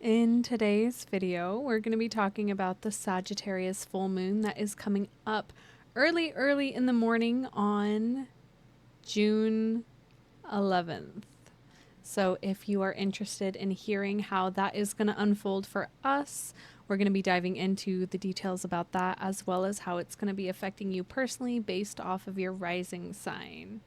In today's video, we're going to be talking about the Sagittarius full moon that is coming up early in the morning on June 11th. So if you are interested in hearing how that is going to unfold for us, we're going to be diving into the details about that, as well as how it's going to be affecting you personally based off of your rising sign.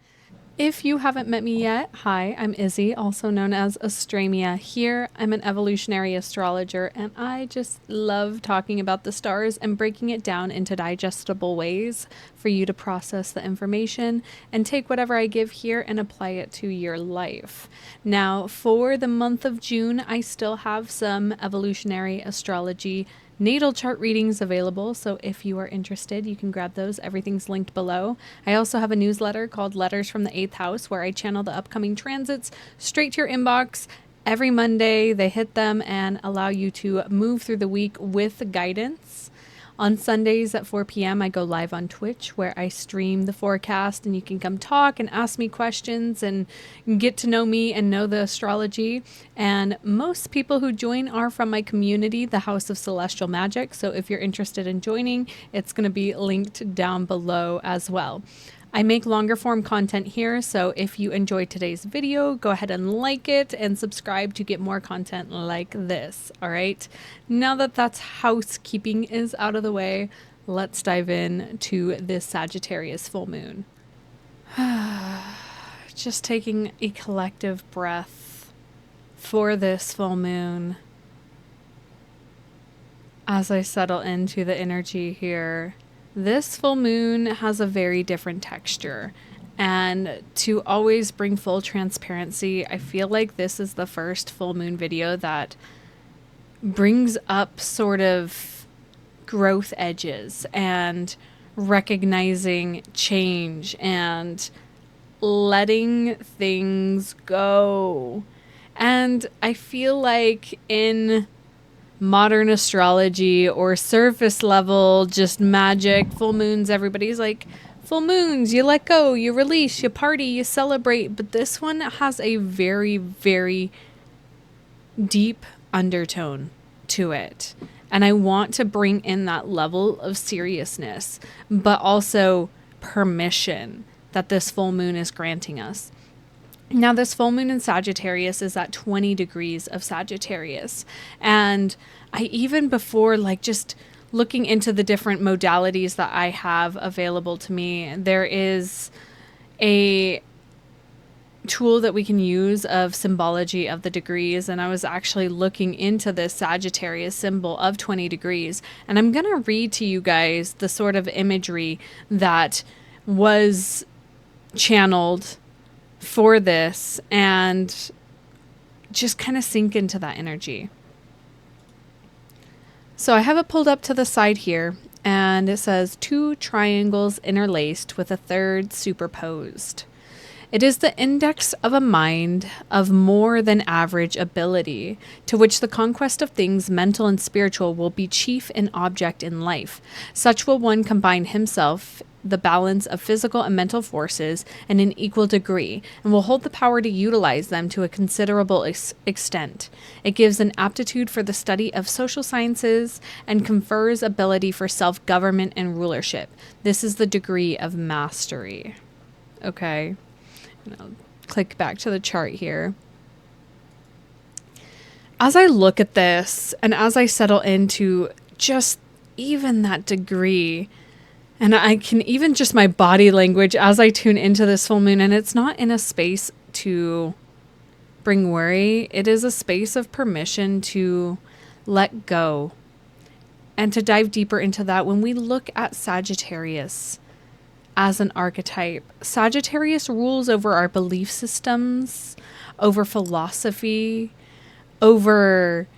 If you haven't met me yet, hi, I'm Izzy, also known as Astramia here. I'm an evolutionary astrologer, and I just love talking about the stars and breaking it down into digestible ways for you to process the information and take whatever I give here and apply it to your life. Now, for the month of June, I still have some evolutionary astrology natal chart readings available, so if you are interested, you can grab those. Everything's linked below. I also have a newsletter called Letters from the 8th House where I channel the upcoming transits straight to your inbox. Every Monday, they hit them and allow you to move through the week with guidance. On Sundays at 4 p.m., I go live on Twitch where I stream the forecast, and you can come talk and ask me questions and get to know me and know the astrology. And most people who join are from my community, the House of Celestial Magic. So if you're interested in joining, it's going to be linked down below as well. I make longer form content here, so if you enjoyed today's video, go ahead and like it and subscribe to get more content like this, all right? Now that that's housekeeping is out of the way, let's dive in to this Sagittarius full moon. Just taking a collective breath for this full moon as I settle into the energy here. This full moon has a very different texture, and to always bring full transparency, I feel like this is the first full moon video that brings up sort of growth edges and recognizing change and letting things go. And I feel like in modern astrology or surface level, just magic, full moons, everybody's like, full moons, you let go, you release, you party, you celebrate. But this one has a very, very deep undertone to it. And I want to bring in that level of seriousness, but also permission that this full moon is granting us. Now, this full moon in Sagittarius is at 20 degrees of Sagittarius. And I, even before, like, just looking into the different modalities that I have available to me, there is a tool that we can use of symbology of the degrees. And I was actually looking into this Sagittarius symbol of 20 degrees. And I'm going to read to you guys the sort of imagery that was channeled for this and just kind of sink into that energy. So I have it pulled up to the side here, and it says 2 triangles interlaced with a third superposed. It is the index of a mind of more than average ability, to which the conquest of things mental and spiritual will be chief and object in life. Such will one combine himself the balance of physical and mental forces in an equal degree, and will hold the power to utilize them to a considerable extent. It gives an aptitude for the study of social sciences and confers ability for self-government and rulership. This is the degree of mastery. Okay. I'll click back to the chart here. As I look at this and as I settle into just even that degree, and I can even just my body language as I tune into this full moon, and it's not in a space to bring worry. It is a space of permission to let go and to dive deeper into that. When we look at Sagittarius as an archetype, Sagittarius rules over our belief systems, over philosophy, over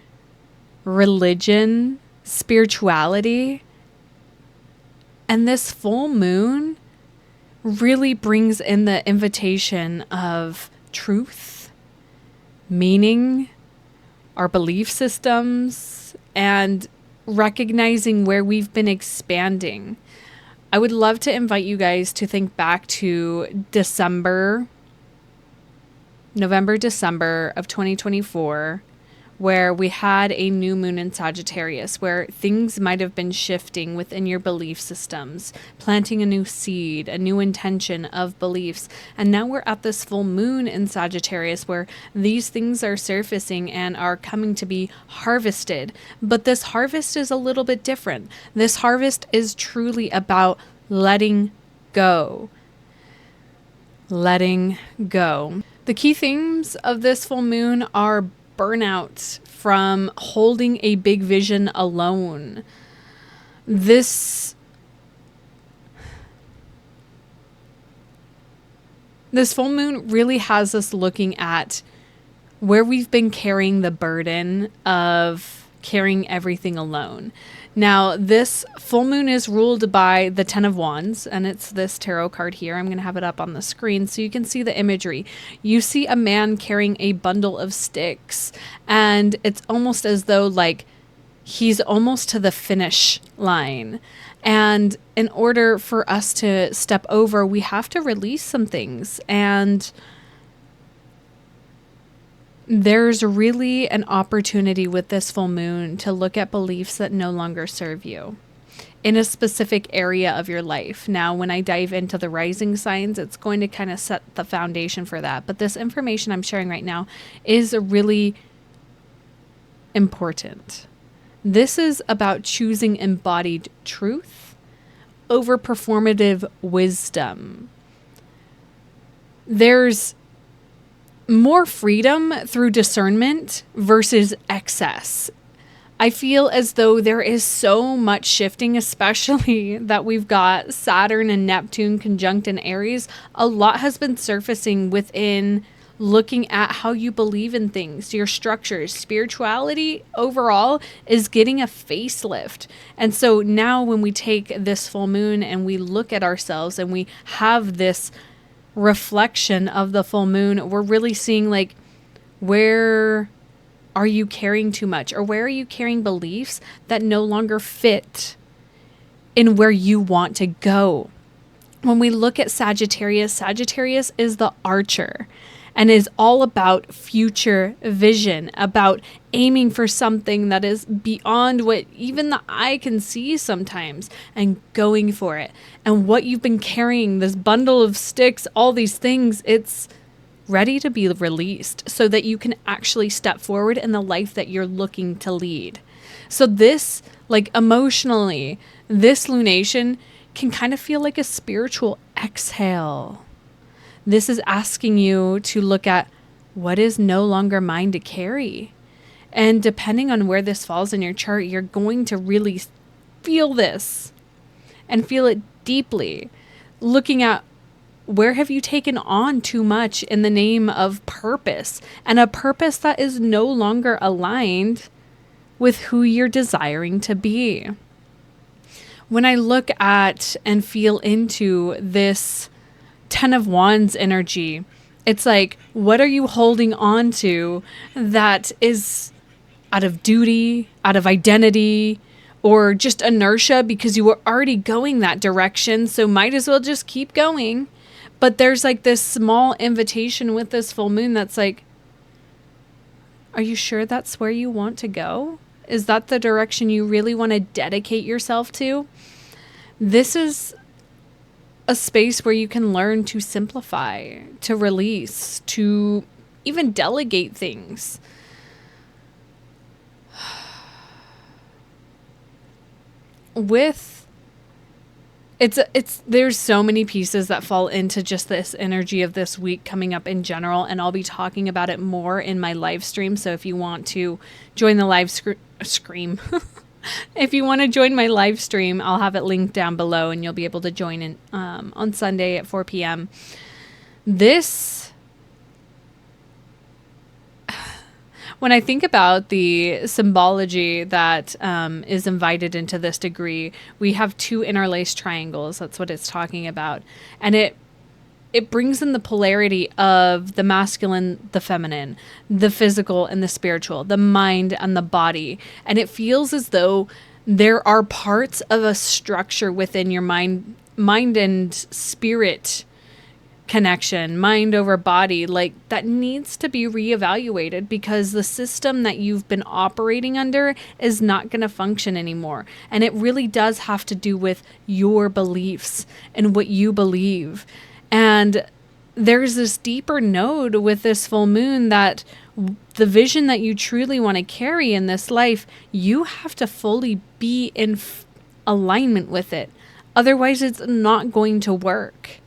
religion, spirituality. And this full moon really brings in the invitation of truth, meaning, our belief systems, and recognizing where we've been expanding. I would love to invite you guys to think back to November, December of 2024, where we had a new moon in Sagittarius, where things might have been shifting within your belief systems, planting a new seed, a new intention of beliefs. And now we're at this full moon in Sagittarius where these things are surfacing and are coming to be harvested. But this harvest is a little bit different. This harvest is truly about letting go. Letting go. The key themes of this full moon are burnout from holding a big vision alone. This full moon really has us looking at where we've been carrying the burden of carrying everything alone. Now, this full moon is ruled by the Ten of Wands, and it's this tarot card here. I'm going to have it up on the screen so you can see the imagery. You see a man carrying a bundle of sticks, and it's almost as though like he's almost to the finish line. And in order for us to step over, we have to release some things. And there's really an opportunity with this full moon to look at beliefs that no longer serve you in a specific area of your life. Now, when I dive into the rising signs, it's going to kind of set the foundation for that. But this information I'm sharing right now is really important. This is about choosing embodied truth over performative wisdom. There's more freedom through discernment versus excess. I feel as though there is so much shifting, especially that we've got Saturn and Neptune conjunct in Aries. A lot has been surfacing within looking at how you believe in things, your structures. Spirituality overall is getting a facelift. And so now when we take this full moon and we look at ourselves and we have this reflection of the full moon, we're really seeing like, where are you carrying too much, or where are you carrying beliefs that no longer fit in where you want to go? When we look at Sagittarius, Sagittarius is the archer and is all about future vision, about aiming for something that is beyond what even the eye can see sometimes, and going for it. And what you've been carrying, this bundle of sticks, all these things, it's ready to be released so that you can actually step forward in the life that you're looking to lead. So this, like emotionally, this lunation can kind of feel like a spiritual exhale. This is asking you to look at what is no longer mine to carry. And depending on where this falls in your chart, you're going to really feel this and feel it deeply. Looking at where have you taken on too much in the name of purpose, and a purpose that is no longer aligned with who you're desiring to be. When I look at and feel into this Ten of Wands energy, it's like, what are you holding on to that is out of duty, out of identity, or just inertia because you were already going that direction, so might as well just keep going. But there's like this small invitation with this full moon that's like, are you sure that's where you want to go? Is that the direction you really want to dedicate yourself to? This is a space where you can learn to simplify, to release, to even delegate things. There's so many pieces that fall into just this energy of this week coming up in general, and I'll be talking about it more in my live stream. So if you want to join the live stream, if you want to join my live stream, I'll have it linked down below, and you'll be able to join in on Sunday at 4 p.m. When I think about the symbology that is invited into this degree, we have two interlaced triangles. That's what it's talking about. And it brings in the polarity of the masculine, the feminine, the physical and the spiritual, the mind and the body. And it feels as though there are parts of a structure within your mind and spirit connection, mind over body, like that needs to be reevaluated because the system that you've been operating under is not going to function anymore. And it really does have to do with your beliefs and what you believe. And there's this deeper node with this full moon that the vision that you truly want to carry in this life, you have to fully be in alignment with it. Otherwise, it's not going to work.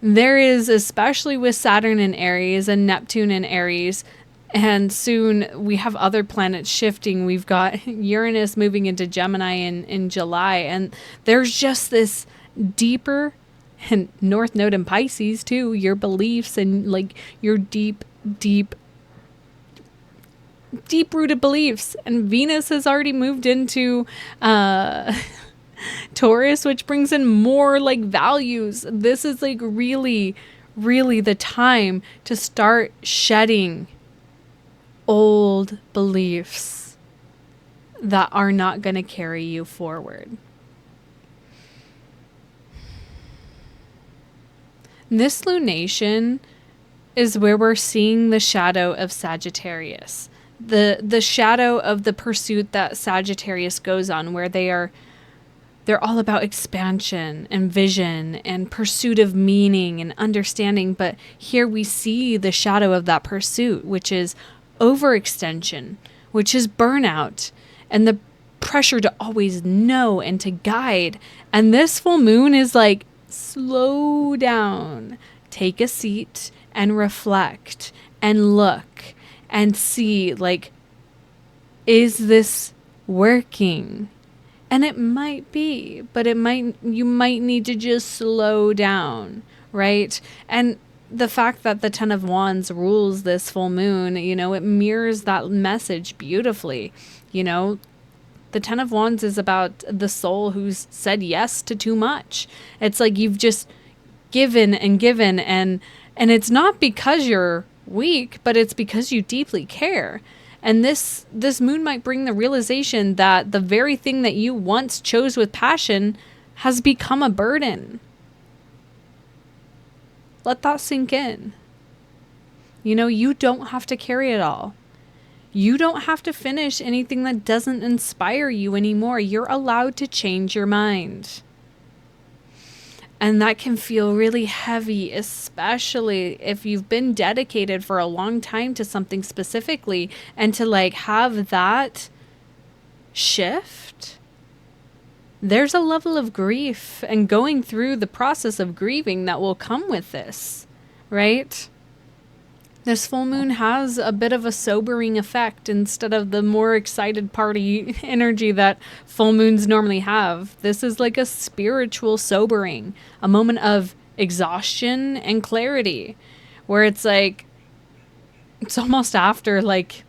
There is, especially with Saturn in Aries and Neptune in Aries, and soon we have other planets shifting. We've got Uranus moving into Gemini in July, and there's just this deeper, and North Node in Pisces too, your beliefs and like your deep rooted beliefs. And Venus has already moved into Taurus, which brings in more like values. This is like really the time to start shedding old beliefs that are not going to carry you forward. This lunation is where we're seeing the shadow of Sagittarius. The shadow of the pursuit that Sagittarius goes on, where they're all about expansion and vision and pursuit of meaning and understanding. But here we see the shadow of that pursuit, which is overextension, which is burnout, and the pressure to always know and to guide. And this full moon is like, slow down, take a seat and reflect and look and see, like, is this working? And it might be, but you might need to just slow down, right? And the fact that the Ten of Wands rules this full moon, you know, it mirrors that message beautifully. You know, the Ten of Wands is about the soul who's said yes to too much. It's like you've just given and given, and it's not because you're weak, but it's because you deeply care. And this moon might bring the realization that the very thing that you once chose with passion has become a burden. Let that sink in. You know, you don't have to carry it all. You don't have to finish anything that doesn't inspire you anymore. You're allowed to change your mind. And that can feel really heavy, especially if you've been dedicated for a long time to something specifically, and to like have that shift. There's a level of grief and going through the process of grieving that will come with this, right? This full moon has a bit of a sobering effect instead of the more excited party energy that full moons normally have. This is like a spiritual sobering, a moment of exhaustion and clarity, where it's like, it's almost after, like,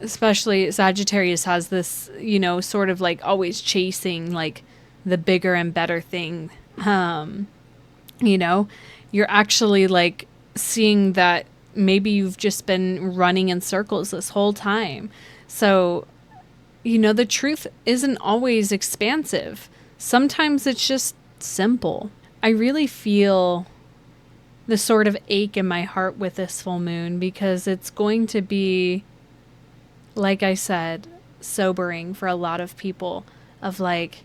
especially Sagittarius has this, you know, sort of like always chasing like the bigger and better thing. You know, you're actually like seeing that maybe you've just been running in circles this whole time. So, you know, the truth isn't always expansive. Sometimes it's just simple. I really feel the sort of ache in my heart with this full moon, because it's going to be, like I said, sobering for a lot of people, of like,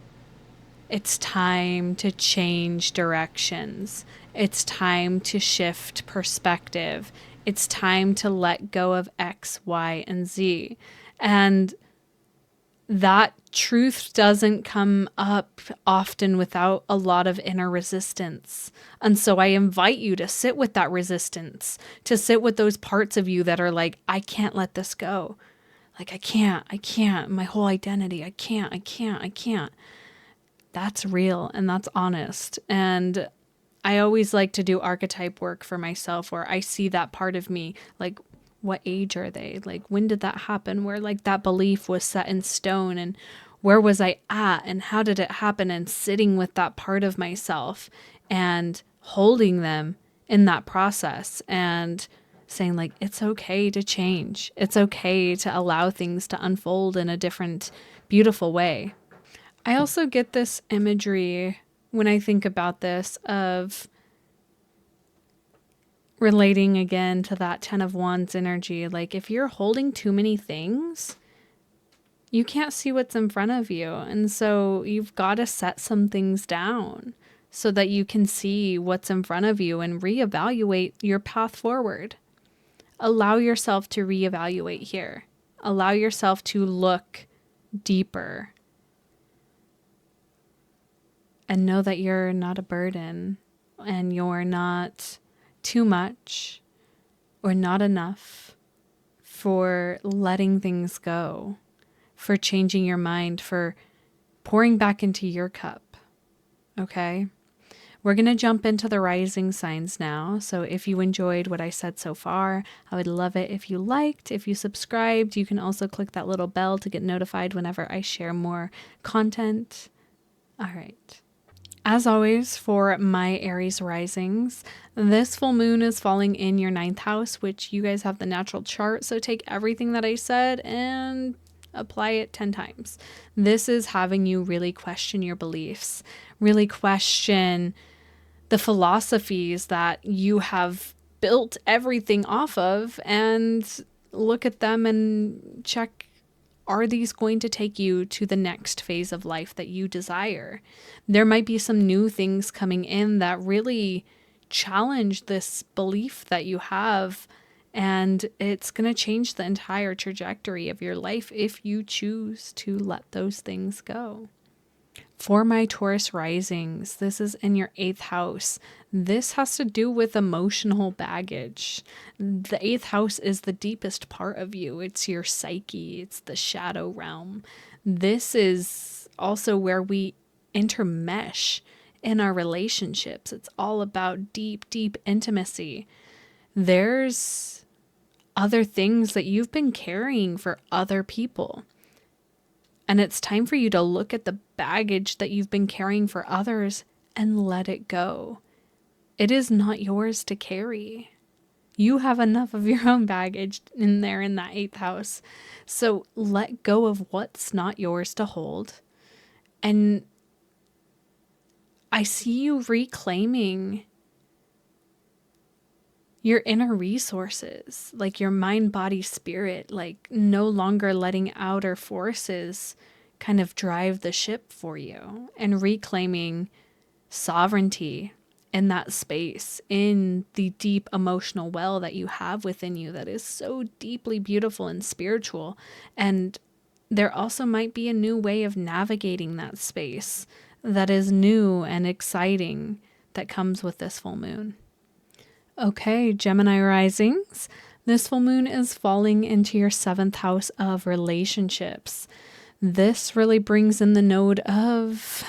it's time to change directions. It's time to shift perspective. It's time to let go of X, Y, and Z. And that truth doesn't come up often without a lot of inner resistance. And so I invite you to sit with that resistance, to sit with those parts of you that are like, I can't let this go. Like, I can't, my whole identity, I can't. That's real and that's honest. And I always like to do archetype work for myself where I see that part of me, like, what age are they? Like, when did that happen? Where like that belief was set in stone, and where was I at, and how did it happen? And sitting with that part of myself and holding them in that process and saying like, it's okay to change. It's okay to allow things to unfold in a different, beautiful way. I also get this imagery when I think about this of relating again to that 10 of Wands energy, like if you're holding too many things, you can't see what's in front of you. And so you've got to set some things down so that you can see what's in front of you and reevaluate your path forward. Allow yourself to reevaluate here. Allow yourself to look deeper and know that you're not a burden and you're not too much or not enough for letting things go, for changing your mind, for pouring back into your cup. Okay? We're going to jump into the rising signs now. So if you enjoyed what I said so far, I would love it if you liked, if you subscribed. You can also click that little bell to get notified whenever I share more content. All right. As always, for my Aries risings, this full moon is falling in your 9th house, which you guys have the natural chart. So take everything that I said and apply it 10 times. This is having you really question your beliefs, really question the philosophies that you have built everything off of, and look at them and check, are these going to take you to the next phase of life that you desire? There might be some new things coming in that really challenge this belief that you have, and it's going to change the entire trajectory of your life if you choose to let those things go. For my Taurus risings, this is in your 8th house. This has to do with emotional baggage. The 8th house is the deepest part of you. It's your psyche. It's the shadow realm. This is also where we intermesh in our relationships. It's all about deep, deep intimacy. There's other things that you've been carrying for other people. And it's time for you to look at the baggage that you've been carrying for others and let it go. It is not yours to carry. You have enough of your own baggage in there in that 8th house. So let go of what's not yours to hold. And I see you reclaiming your inner resources, like your mind, body, spirit, like no longer letting outer forces kind of drive the ship for you, and reclaiming sovereignty in that space, in the deep emotional well that you have within you that is so deeply beautiful and spiritual. And there also might be a new way of navigating that space that is new and exciting that comes with this full moon. Okay, Gemini risings. This full moon is falling into your 7th house of relationships. This really brings in the node of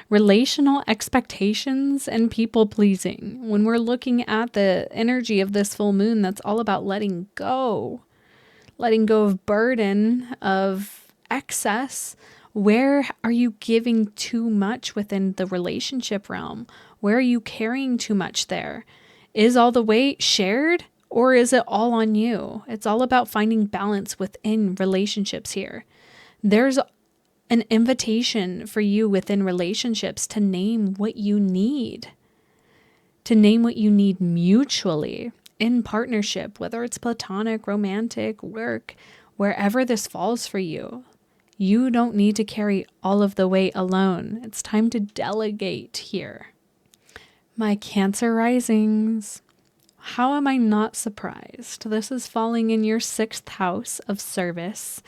relational expectations and people pleasing. When we're looking at the energy of this full moon, that's all about letting go of burden, of excess. Where are you giving too much within the relationship realm? Where are you carrying too much there? Is all the weight shared, or is it all on you? It's all about finding balance within relationships here. There's an invitation for you within relationships to name what you need. To name what you need mutually in partnership, whether it's platonic, romantic, work, wherever this falls for you. You don't need to carry all of the weight alone. It's time to delegate here. My Cancer risings. How am I not surprised? This is falling in your 6th house of service.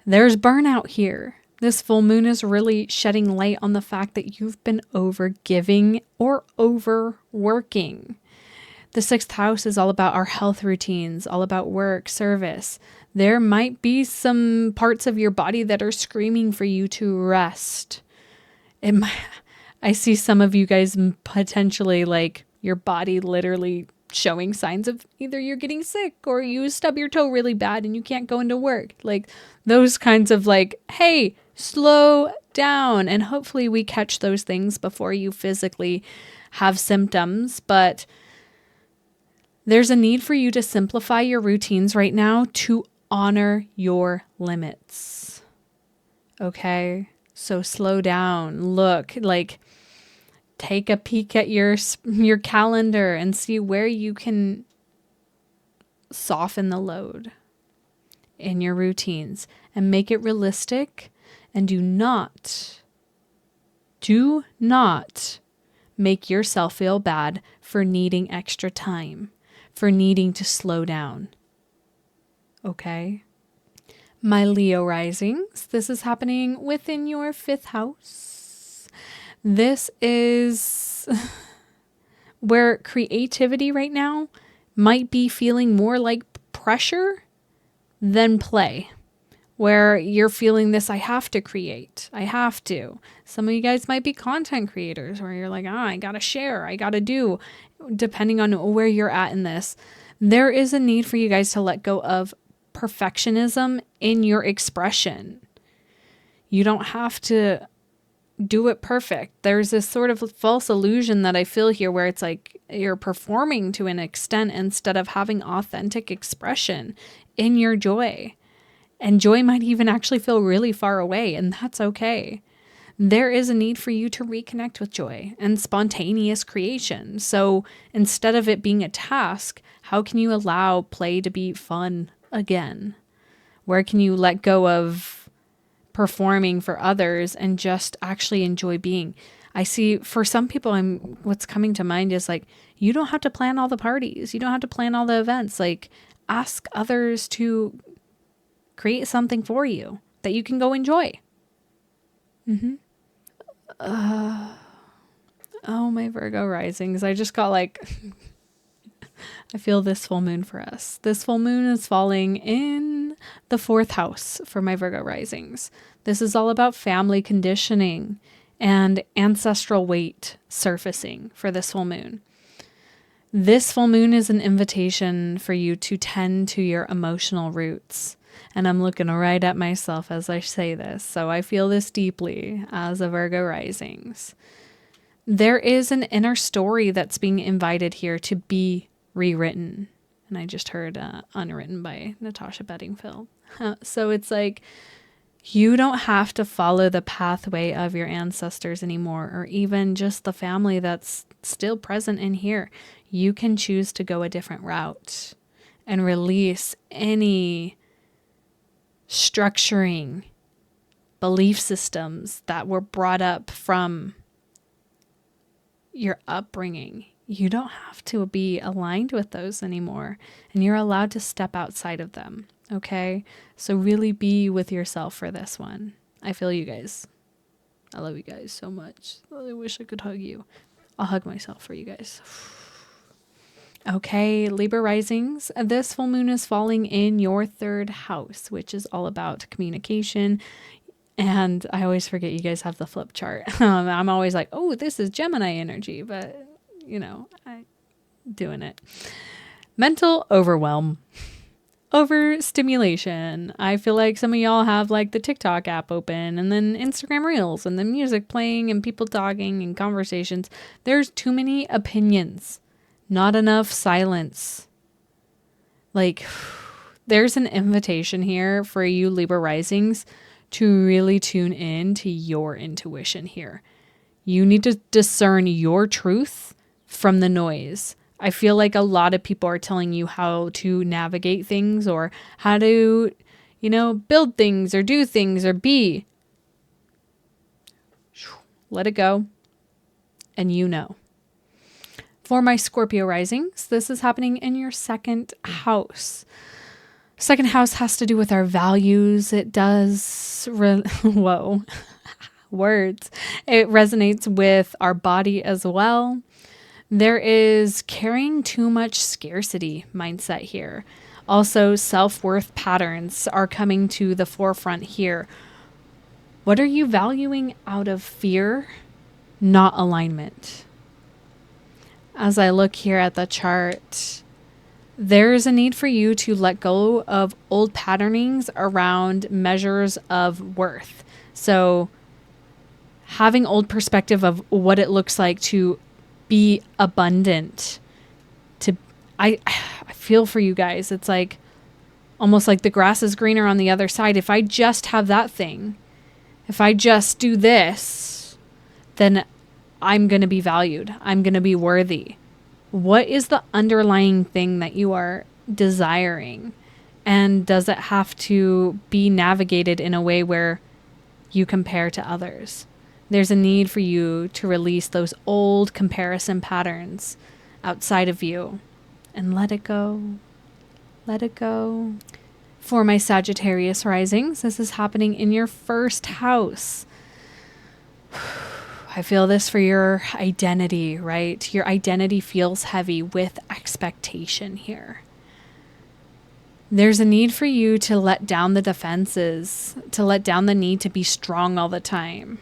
There's burnout here. This full moon is really shedding light on the fact that you've been overgiving or overworking. The 6th house is all about our health routines, all about work, service. There might be some parts of your body that are screaming for you to rest. I see some of you guys potentially like your body literally showing signs of either you're getting sick or you stub your toe really bad and you can't go into work. Like those kinds of like, hey, slow down. And hopefully we catch those things before you physically have symptoms. But there's a need for you to simplify your routines right now to honor your limits. Okay? So slow down. Look, like Take a peek at your calendar and see where you can soften the load in your routines and make it realistic, and do not make yourself feel bad for needing extra time, for needing to slow down. Okay? My Leo risings, this is happening within your 5th house. This is where creativity right now might be feeling more like pressure than play. Where you're feeling this, I have to create. I have to. Some of you guys might be content creators where you're like, I gotta share, I gotta do, depending on where you're at in this. There is a need for you guys to let go of perfectionism in your expression. You don't have to do it perfect. There's this sort of false illusion that I feel here where it's like you're performing to an extent instead of having authentic expression in your joy. And joy might even actually feel really far away, and that's okay. There is a need for you to reconnect with joy and spontaneous creation. So instead of it being a task, how can you allow play to be fun again? Where can you let go of performing for others and just actually enjoy being? I see for some people, what's coming to mind is like, you don't have to plan all the parties. You don't have to plan all the events. Like, ask others to create something for you that you can go enjoy. Oh, my Virgo risings. I just got like, I feel this full moon for us. This full moon is falling in the 4th house for my Virgo risings. This is all about family conditioning and ancestral weight surfacing for this full moon. This full moon is an invitation for you to tend to your emotional roots. And I'm looking right at myself as I say this. So I feel this deeply as a Virgo risings. There is an inner story that's being invited here to be rewritten. And I just heard Unwritten by Natasha Bedingfield. So it's like, you don't have to follow the pathway of your ancestors anymore, or even just the family that's still present in here. You can choose to go a different route and release any structuring belief systems that were brought up from your upbringing. You don't have to be aligned with those anymore, and you're allowed to step outside of them. Okay? So really be with yourself for this one. I feel you guys. I love you guys so much. I wish I could hug you. I'll hug myself for you guys. Okay, Libra risings. This full moon is falling in your 3rd house, which is all about communication. And I always forget you guys have the flip chart. I'm always like, oh, this is Gemini energy, but I'm doing it. Mental overwhelm. Overstimulation. I feel like some of y'all have like the TikTok app open and then Instagram Reels and then music playing and people talking and conversations. There's too many opinions. Not enough silence. Like, there's an invitation here for you Libra risings to really tune in to your intuition here. You need to discern your truth from the noise. I feel like a lot of people are telling you how to navigate things or how to, build things or do things or be. Let it go. And For my Scorpio risings, this is happening in your 2nd house. 2nd house has to do with our values. It does, whoa, words. It resonates with our body as well. There is carrying too much scarcity mindset here. Also, self-worth patterns are coming to the forefront here. What are you valuing out of fear, not alignment? As I look here at the chart, there's a need for you to let go of old patternings around measures of worth. So having old perspective of what it looks like to be abundant. I feel for you guys. It's like almost like the grass is greener on the other side. If I just have that thing, if I just do this, then I'm going to be valued. I'm going to be worthy. What is the underlying thing that you are desiring? And does it have to be navigated in a way where you compare to others? There's a need for you to release those old comparison patterns outside of you and let it go. Let it go. For my Sagittarius risings, this is happening in your first house. I feel this for your identity, right? Your identity feels heavy with expectation here. There's a need for you to let down the defenses, to let down the need to be strong all the time.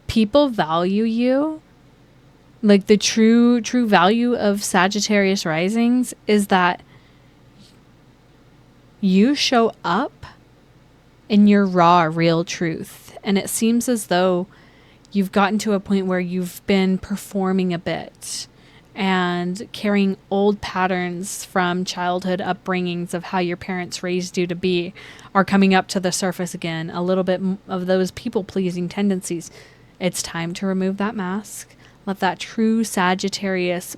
People value you. Like the true value of Sagittarius risings is that you show up in your raw, real truth. And it seems as though you've gotten to a point where you've been performing a bit and carrying old patterns from childhood upbringings of how your parents raised you to be are coming up to the surface again. A little bit of those people-pleasing tendencies. It's time to remove that mask. Let that true Sagittarius,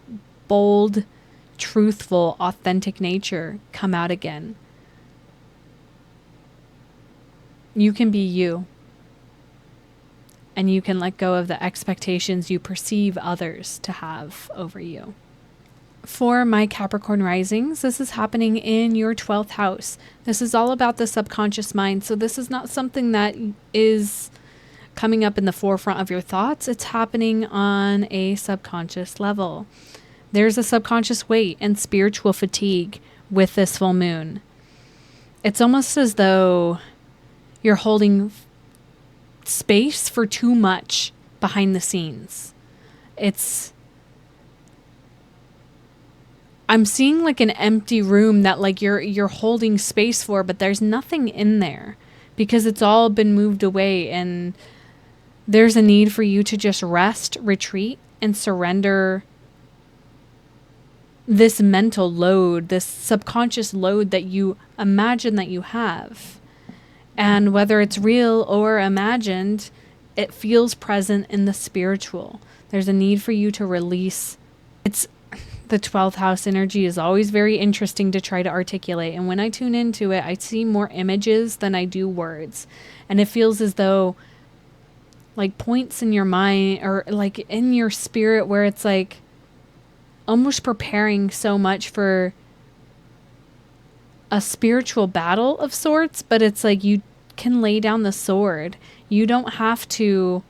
bold, truthful, authentic nature come out again. You can be you. And you can let go of the expectations you perceive others to have over you. For my Capricorn risings, this is happening in your 12th house. This is all about the subconscious mind. So this is not something that is coming up in the forefront of your thoughts. It's happening on a subconscious level. There's a subconscious weight and spiritual fatigue with this full moon. It's almost as though you're holding space for too much behind the scenes. I'm seeing like an empty room that like you're holding space for, but there's nothing in there because it's all been moved away, and there's a need for you to just rest, retreat, and surrender this mental load, this subconscious load that you imagine that you have. And whether it's real or imagined, it feels present in the spiritual. There's a need for you to release. The 12th house energy is always very interesting to try to articulate. And when I tune into it, I see more images than I do words. And it feels as though like points in your mind or like in your spirit where it's like almost preparing so much for a spiritual battle of sorts, but it's like you can lay down the sword. You don't have to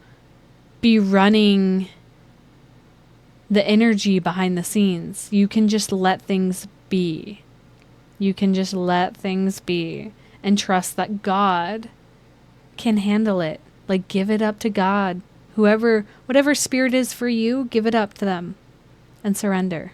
be running the energy behind the scenes. You can just let things be. You can just let things be and trust that God can handle it. Like give it up to God. Whatever spirit is for you, give it up to them and surrender.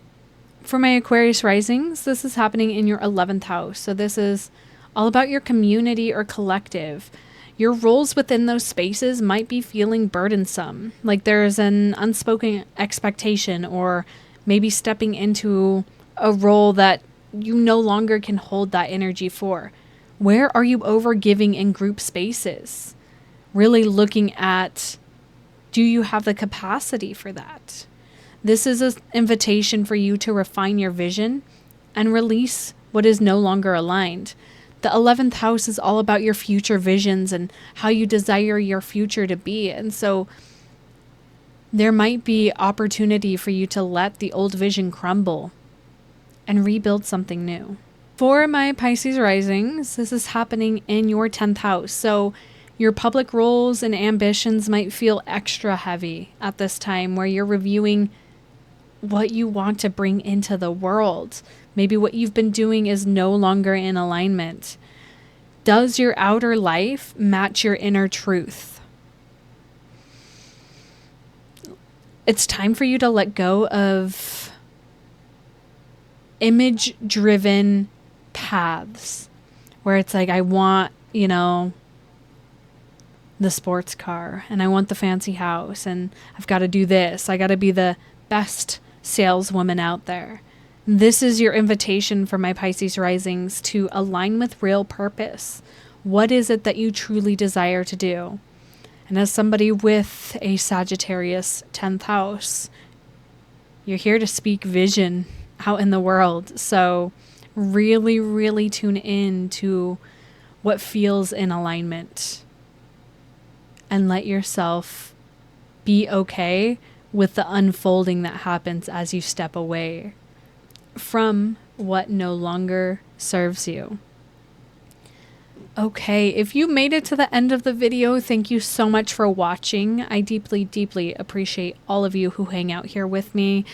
For my Aquarius risings, this is happening in your 11th house. So this is all about your community or collective. Your roles within those spaces might be feeling burdensome. Like there's an unspoken expectation, or maybe stepping into a role that you no longer can hold that energy for. Where are you overgiving in group spaces? Really looking at, do you have the capacity for that? This is an invitation for you to refine your vision and release what is no longer aligned. The 11th house is all about your future visions and how you desire your future to be. And so there might be opportunity for you to let the old vision crumble and rebuild something new. For my Pisces risings, this is happening in your 10th house. So your public roles and ambitions might feel extra heavy at this time, where you're reviewing what you want to bring into the world. Maybe what you've been doing is no longer in alignment. Does your outer life match your inner truth? It's time for you to let go of image-driven paths where it's like, I want, the sports car, and I want the fancy house, and I've got to do this. I got to be the best saleswoman out there. This is your invitation for my Pisces risings to align with real purpose. What is it that you truly desire to do? And as somebody with a Sagittarius 10th house, you're here to speak vision out in the world. So really, really tune in to what feels in alignment and let yourself be okay with the unfolding that happens as you step away from what no longer serves you. Okay, if you made it to the end of the video, thank you so much for watching. I deeply, deeply appreciate all of you who hang out here with me.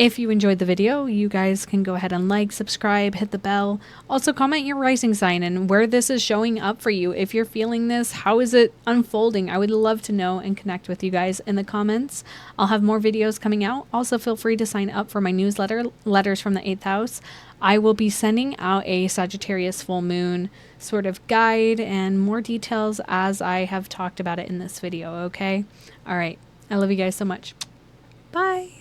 If you enjoyed the video, you guys can go ahead and like, subscribe, hit the bell. Also comment your rising sign and where this is showing up for you. If you're feeling this, how is it unfolding? I would love to know and connect with you guys in the comments. I'll have more videos coming out. Also feel free to sign up for my newsletter, Letters from the 8th House. I will be sending out a Sagittarius full moon sort of guide and more details as I have talked about it in this video, okay? All right. I love you guys so much. Bye.